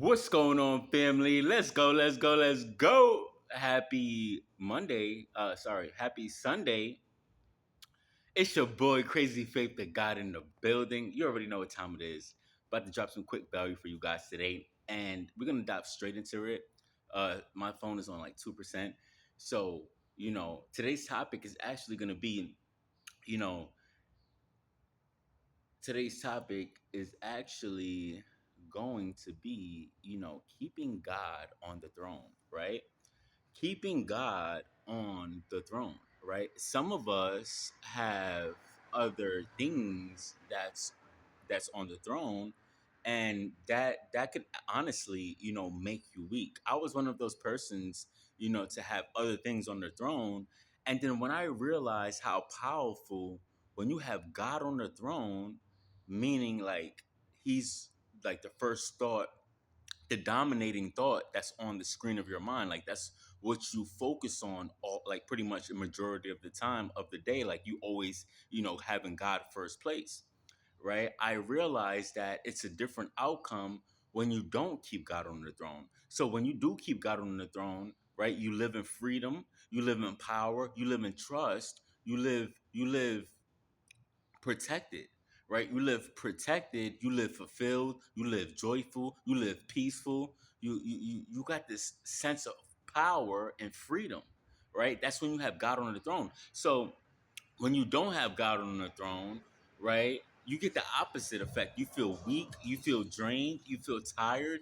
What's going on, family? Let's go, let's go, let's go. Happy Monday. Happy Sunday. It's your boy, Crazy Faith, the God in the building. You already know what time it is. About to drop some quick value for you guys today, and we're gonna dive straight into it. My phone is on like 2%. So, today's topic is actually gonna be, you know, today's topic is actually going to be, keeping God on the throne, right? Keeping God on the throne, right? Some of us have other things that's on the throne, and that could honestly, make you weak. I was one of those persons, to have other things on the throne, and then when I realized how powerful when you have God on the throne, meaning like he's like the first thought, the dominating thought that's on the screen of your mind, like that's what you focus on all, like pretty much the majority of the time of the day, like you always, having God first place, right? I realized that it's a different outcome when you don't keep God on the throne. So when you do keep God on the throne, right, you live in freedom, you live in power, you live in trust, you live protected, right? You live protected, you live fulfilled, you live joyful, you live peaceful. You got this sense of power and freedom, right? That's when you have God on the throne. So when you don't have God on the throne, right, you get the opposite effect. You feel weak, you feel drained, you feel tired,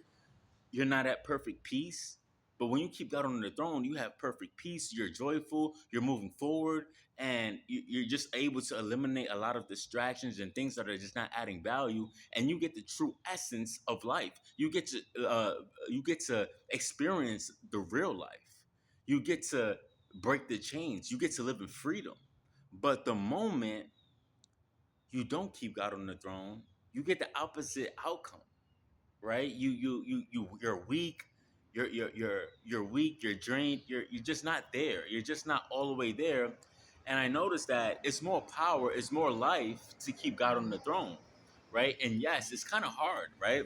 you're not at perfect peace. But when you keep God on the throne, you have perfect peace. You're joyful. You're moving forward, and you're just able to eliminate a lot of distractions and things that are just not adding value. And you get the true essence of life. You get to experience the real life. You get to break the chains. You get to live in freedom. But the moment you don't keep God on the throne, you get the opposite outcome, right? You're weak. You're weak. You're drained. You're just not there. You're just not all the way there. And I noticed that it's more power, it's more life to keep God on the throne, right? And yes, it's kind of hard, right,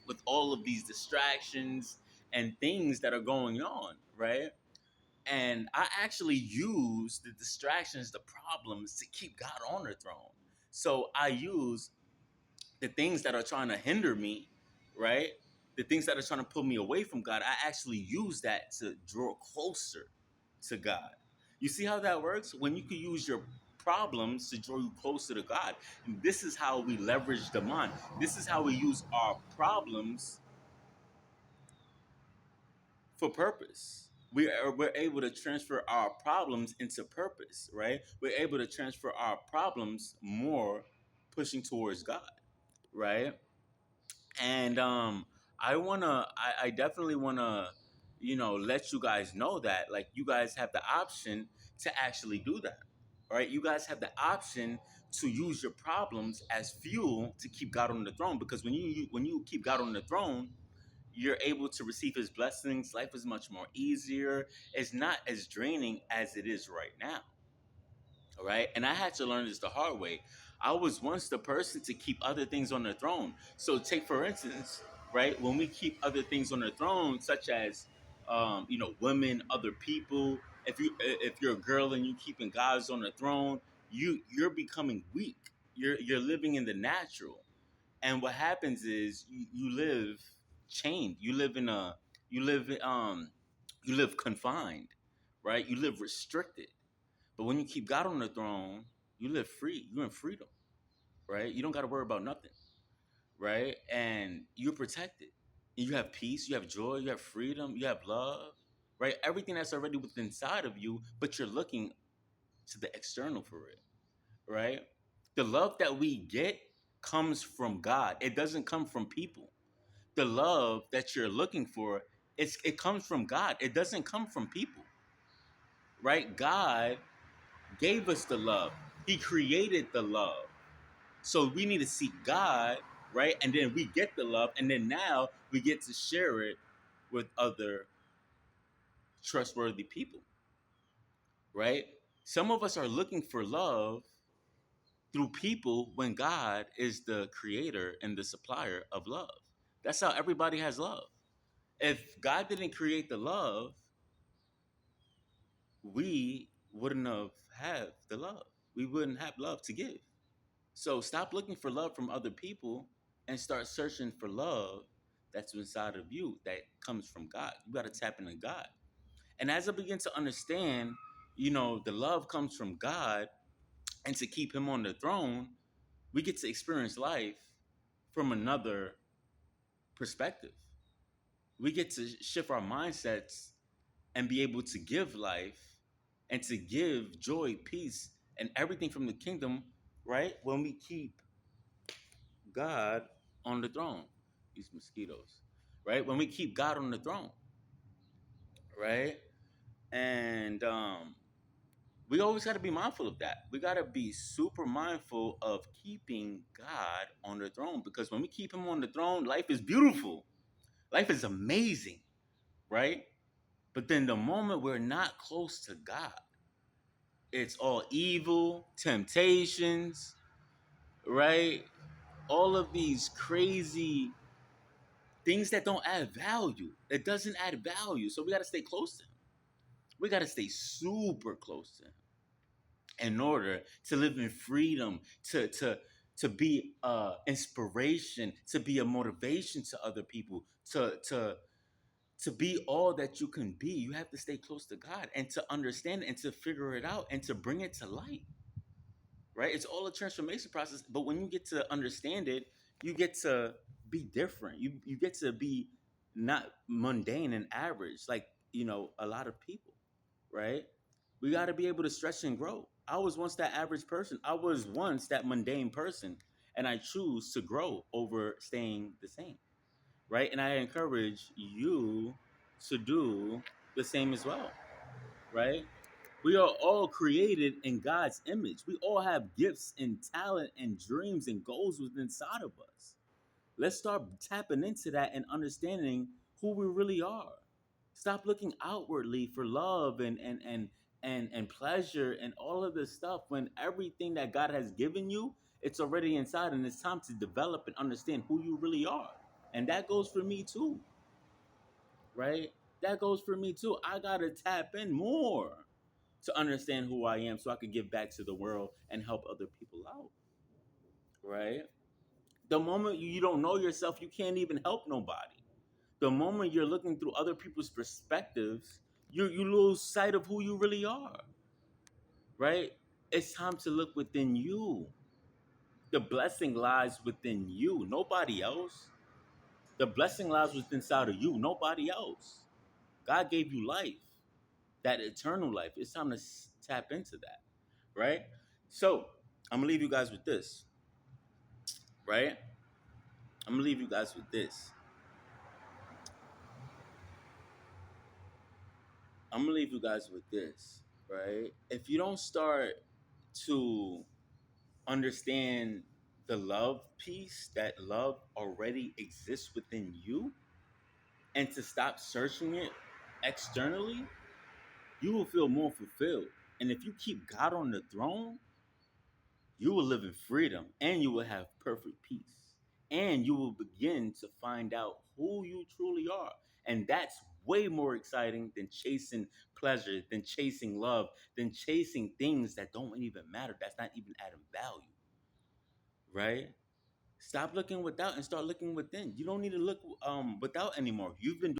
with all of these distractions and things that are going on, right? And I actually use the distractions, the problems, to keep God on the throne. So I use the things that are trying to hinder me, right? The things that are trying to pull me away from God, I actually use that to draw closer to God. You see how that works? When you can use your problems to draw you closer to God. And this is how we leverage the mind. This is how we use our problems for purpose. We're able to transfer our problems into purpose, right? We're able to transfer our problems more pushing towards God, right? And I definitely wanna, let you guys know that like you guys have the option to actually do that. Right? You guys have the option to use your problems as fuel to keep God on the throne, because when you keep God on the throne, you're able to receive his blessings. Life is much more easier. It's not as draining as it is right now. All right. And I had to learn this the hard way. I was once the person to keep other things on the throne. So take for instance, right, when we keep other things on the throne, such as women, other people. If you're a girl and you keeping guys on the throne, you're becoming weak. You're living in the natural. And what happens is you live chained. You live confined, right? You live restricted. But when you keep God on the throne, you live free. You're in freedom, right? You don't got to worry about nothing, right? And you're protected. You have peace, you have joy, you have freedom, you have love, right? Everything that's already within inside of you, but you're looking to the external for it, right? The love that we get comes from God. It doesn't come from people. The love that you're looking for, it comes from God. It doesn't come from people, right? God gave us the love. He created the love. So we need to seek God, right? And then we get the love, and then now we get to share it with other trustworthy people, right? Some of us are looking for love through people when God is the creator and the supplier of love. That's how everybody has love. If God didn't create the love, we wouldn't have the love. We wouldn't have love to give. So stop looking for love from other people and start searching for love that's inside of you that comes from God. You got to tap into God. And as I begin to understand, the love comes from God and to keep him on the throne, we get to experience life from another perspective. We get to shift our mindsets and be able to give life and to give joy, peace, and everything from the kingdom, right? When we keep God on the throne, these mosquitoes, right? When we keep God on the throne, right? And we always got to be mindful of that. We got to be super mindful of keeping God on the throne because when we keep him on the throne, life is beautiful. Life is amazing, right? But then the moment we're not close to God, it's all evil, temptations, right? All of these crazy things that don't add value. It doesn't add value. So we got to stay close to him. We got to stay super close to him in order to live in freedom, to be inspiration, to be a motivation to other people, to be all that you can be. You have to stay close to God and to understand and to figure it out and to bring it to light. Right? It's all a transformation process. But when you get to understand it, you get to be different. You get to be not mundane and average like a lot of people, right? We got to be able to stretch and grow. I was once that average person. I was once that mundane person, and I choose to grow over staying the same, right? And I encourage you to do the same as well, right? We are all created in God's image. We all have gifts and talent and dreams and goals within inside of us. Let's start tapping into that and understanding who we really are. Stop looking outwardly for love and pleasure and all of this stuff when everything that God has given you, it's already inside and it's time to develop and understand who you really are. And that goes for me too, right? That goes for me too. I got to tap in more to understand who I am so I could give back to the world and help other people out, right? The moment you don't know yourself, you can't even help nobody. The moment you're looking through other people's perspectives, you lose sight of who you really are, right? It's time to look within you. The blessing lies within you, nobody else. The blessing lies within inside of you, nobody else. God gave you life, that eternal life. It's time to tap into that, right? So I'm gonna leave you guys with this, right? I'm gonna leave you guys with this. I'm gonna leave you guys with this, right? If you don't start to understand the love piece, that love already exists within you, and to stop searching it externally, you will feel more fulfilled. And if you keep God on the throne, you will live in freedom and you will have perfect peace. And you will begin to find out who you truly are. And that's way more exciting than chasing pleasure, than chasing love, than chasing things that don't even matter. That's not even adding value, right? Stop looking without and start looking within. You don't need to look without anymore. You've been